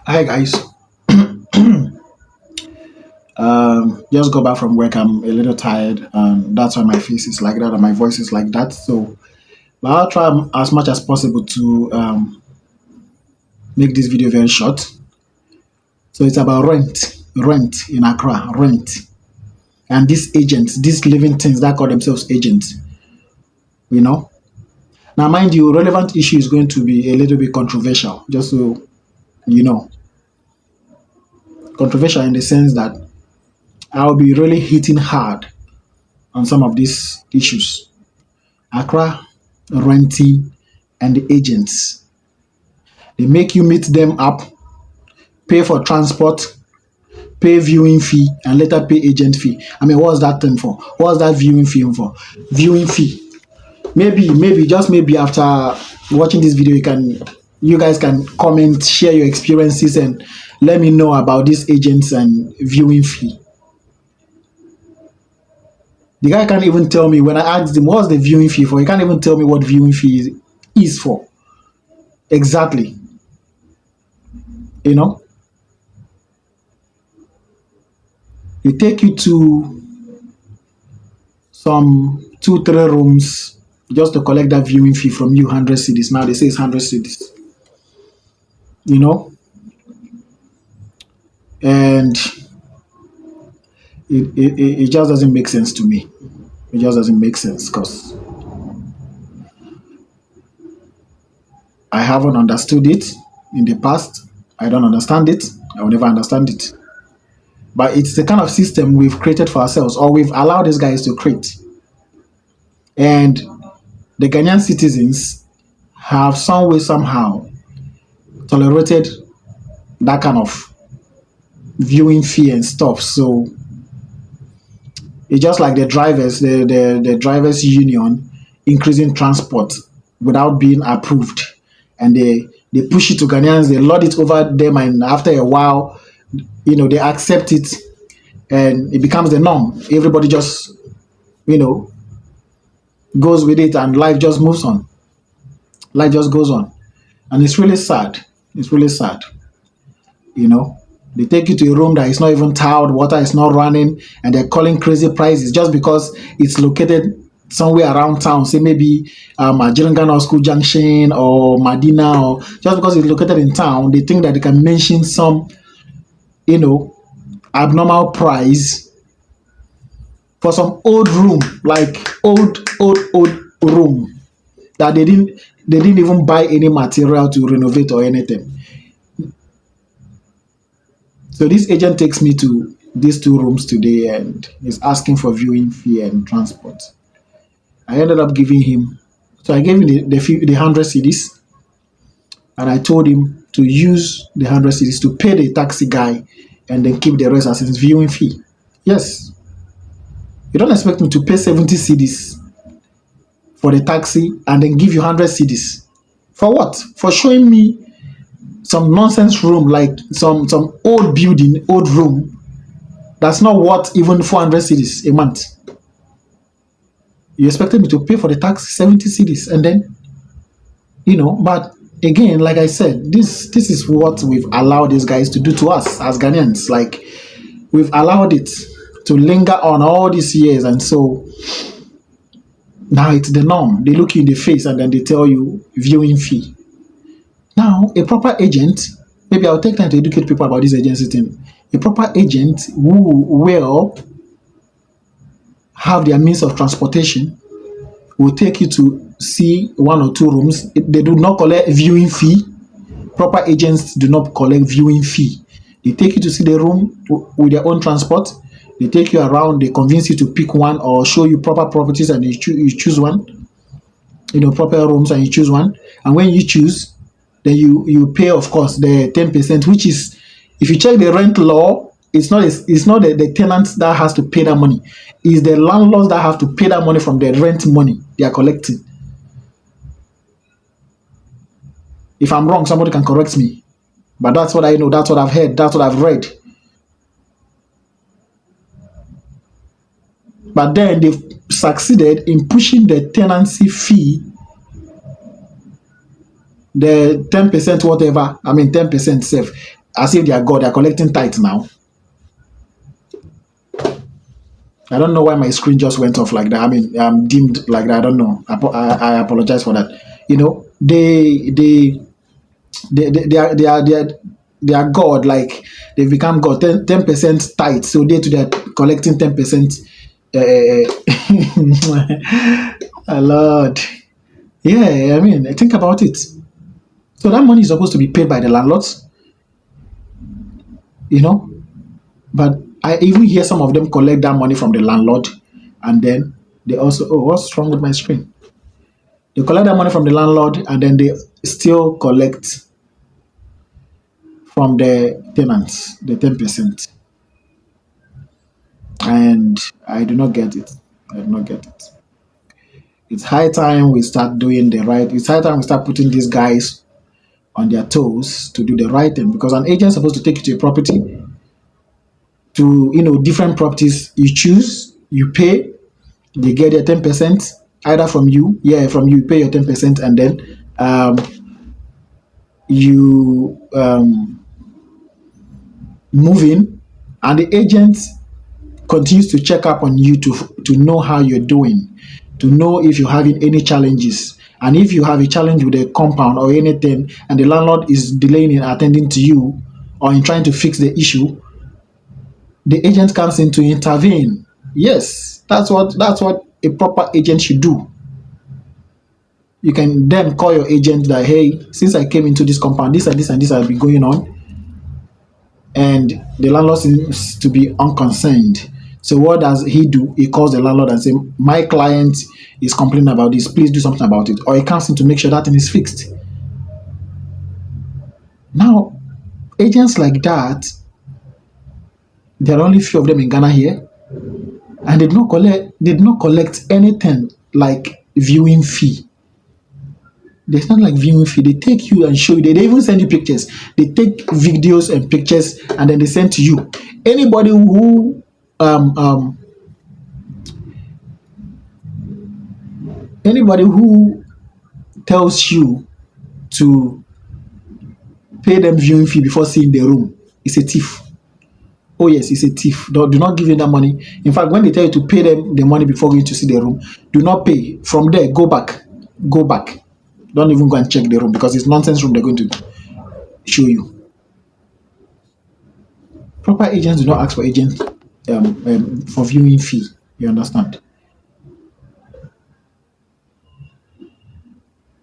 Hi guys. Just got back from work. I'm a little tired, and that's why my face is like that and my voice is like that. So, but I'll try as much as possible to make this video very short. So it's about rent in Accra, rent, and these agents, these living things that call themselves agents. You know. Now, mind you, relevant issue is going to be a little bit controversial. Just so you know, controversial in the sense that I'll be really hitting hard on some of these issues. Accra, renting, and the agents. They make you meet them up, pay for transport, pay viewing fee, and later pay agent fee. I mean, what's that thing for? What's that viewing fee for? Viewing fee. Maybe, just maybe after watching this video, you guys can comment, share your experiences, and let me know about these agents and viewing fee. The guy can't even tell me when I asked him what's the viewing fee for. He can't even tell me what viewing fee is for exactly. You know, they take you to some 2 3 rooms just to collect that viewing fee from you, 100 cedis. Now they say it's 100 cedis. You know, and it just doesn't make sense to me. It just doesn't make sense because I haven't understood it in the past. I don't understand it. I will never understand it. But it's the kind of system we've created for ourselves, or we've allowed these guys to create. And the Ghanaian citizens have some way, somehow, tolerated that kind of viewing fee and stuff. So it's just like the drivers union increasing transport without being approved. And they push it to Ghanaians, they lord it over them, and after a while, they accept it and it becomes the norm. Everybody just, you know, goes with it and life just moves on. Life just goes on. And it's really sad. It's really sad. You know, they take you to a room that is not even tiled, water is not running, and they're calling crazy prices just because it's located somewhere around town, say maybe Jirangana School Junction or Madina, or just because it's located in town, they think that they can mention some, you know, abnormal price for some old room, like old room that they didn't even buy any material to renovate or anything. So this agent takes me to these 2 rooms today and is asking for viewing fee and transport. I ended up giving him, so I gave him the 100 cedis, and I told him to use the 100 cedis to pay the taxi guy and then keep the rest as his viewing fee. Yes. You don't expect me to pay 70 cedis for the taxi and then give you 100 cedis. For what? For showing me some nonsense room, like some old building, old room that's not worth even 400 cedis a month. You expected me to pay for the taxi 70 cedis, and then, but again, like I said, this is what we've allowed these guys to do to us as Ghanaians. Like, we've allowed it to linger on all these years, and so now it's the norm. They look you in the face and then they tell you viewing fee. Now, a proper agent, maybe I'll take time to educate people about this agency thing. A proper agent who will have their means of transportation will take you to see 1 or 2 rooms. They do not collect viewing fee. Proper agents do not collect viewing fee. They take you to see the room with their own transport. They take you around. They convince you to pick one or show you proper properties, and you choose one. Proper rooms, and you choose one. And when you choose, then you pay, of course, the 10%, which is, if you check the rent law, it's not the tenants that has to pay that money. It's the landlords that have to pay that money from the rent money they are collecting. If I'm wrong, somebody can correct me. But that's what I know. That's what I've heard. That's what I've read. But then they've succeeded in pushing the tenancy fee, the 10% whatever, 10% safe, as if they are God, they are collecting tithe now. I don't know why my screen just went off like that. I mean, dimmed like that. I don't know. I apologize for that. You know, they are God. Like they've become God. 10% tithe. So they're collecting 10%. Uh, Lord, yeah. I mean, think about it. So that money is supposed to be paid by the landlords. You know, but I even hear some of them collect that money from the landlord, and then they also, oh, what's wrong with my screen? They collect that money from the landlord, and then they still collect from the tenants, the 10%. And I do not get it. I do not get it. It's high time we start doing the right. It's high time we start putting these guys on their toes to do the right thing, because an agent is supposed to take you to a property, to different properties you choose, you pay, they get their 10% either from you, yeah, from you, pay your 10%, and then you move in, and the agent continues to check up on you to know how you're doing, to know if you're having any challenges. And if you have a challenge with a compound or anything, and the landlord is delaying in attending to you or in trying to fix the issue, the agent comes in to intervene. Yes, that's what a proper agent should do. You can then call your agent that, hey, since I came into this compound, this and this and this has been going on, and the landlord seems to be unconcerned. So what does he do? He calls the landlord and say, my client is complaining about this, please do something about it. Or he comes in to make sure that thing is fixed. Now, agents like that, there are only few of them in Ghana here, and they did not collect anything like viewing fee. There's not like viewing fee. They take you and show you. They even send you pictures. They take videos and pictures, and then they send to you. Anybody who um, um, anybody who tells you to pay them viewing fee before seeing the room is a thief. Oh yes, it's a thief. Do not give them that money. In fact, when they tell you to pay them the money before going to see the room, do not pay. From there, go back. Go back. Don't even go and check the room, because it's nonsense room they're going to show you. Proper agents do not ask for agent for viewing fee. You understand?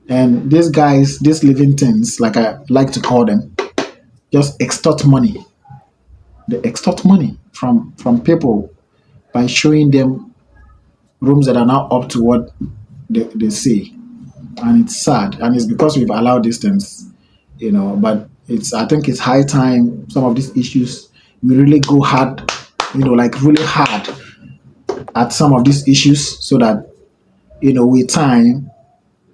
And these guys, these living things, like I like to call them, just extort money. They extort money from people by showing them rooms that are not up to what they say. And it's sad, and it's because we've allowed these things, but I think it's high time some of these issues we really go hard, like really hard at some of these issues, so that with time,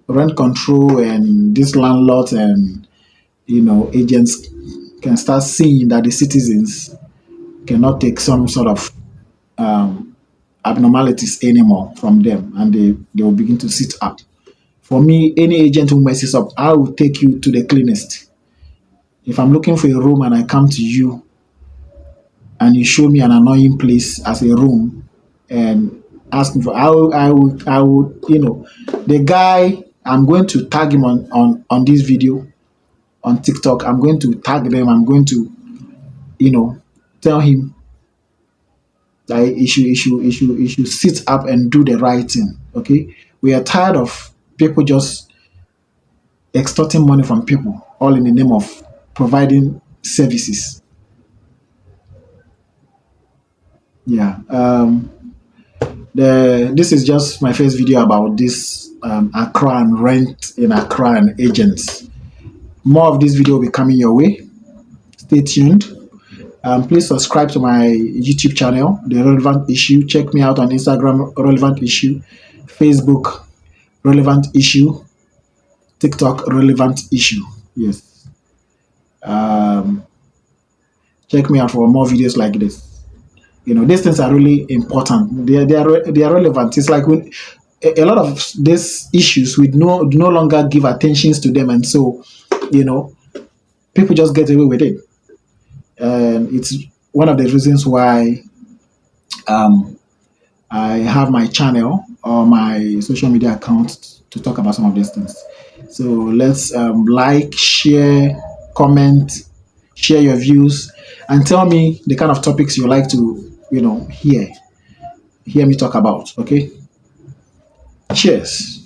rent control and these landlords and agents can start seeing that the citizens cannot take some sort of abnormalities anymore from them, and they will begin to sit up. For me, any agent who messes up, I will take you to the cleanest. If I'm looking for a room and I come to you and you show me an annoying place as a room and ask me for, I would, the guy, I'm going to tag him on this video on TikTok. I'm going to tag them. I'm going to, tell him that he should sit up and do the right thing. Okay, we are tired of people just extorting money from people, all in the name of providing services. Yeah. This is just my first video about this Accra and rent in Accra and agents. More of this video will be coming your way. Stay tuned. Please subscribe to my YouTube channel, The Relevant Issue. Check me out on Instagram, Relevant Issue, Facebook, Relevant Issue, TikTok, Relevant Issue. Yes. Um, Check me out for more videos like this. These things are really important. They are relevant. It's like a lot of these issues we do no longer give attentions to them, and so people just get away with it. And it's one of the reasons why um, I have my channel or my social media account to talk about some of these things. So let's like, share, comment, share your views, and tell me the kind of topics you like to, hear me talk about. Okay. Cheers.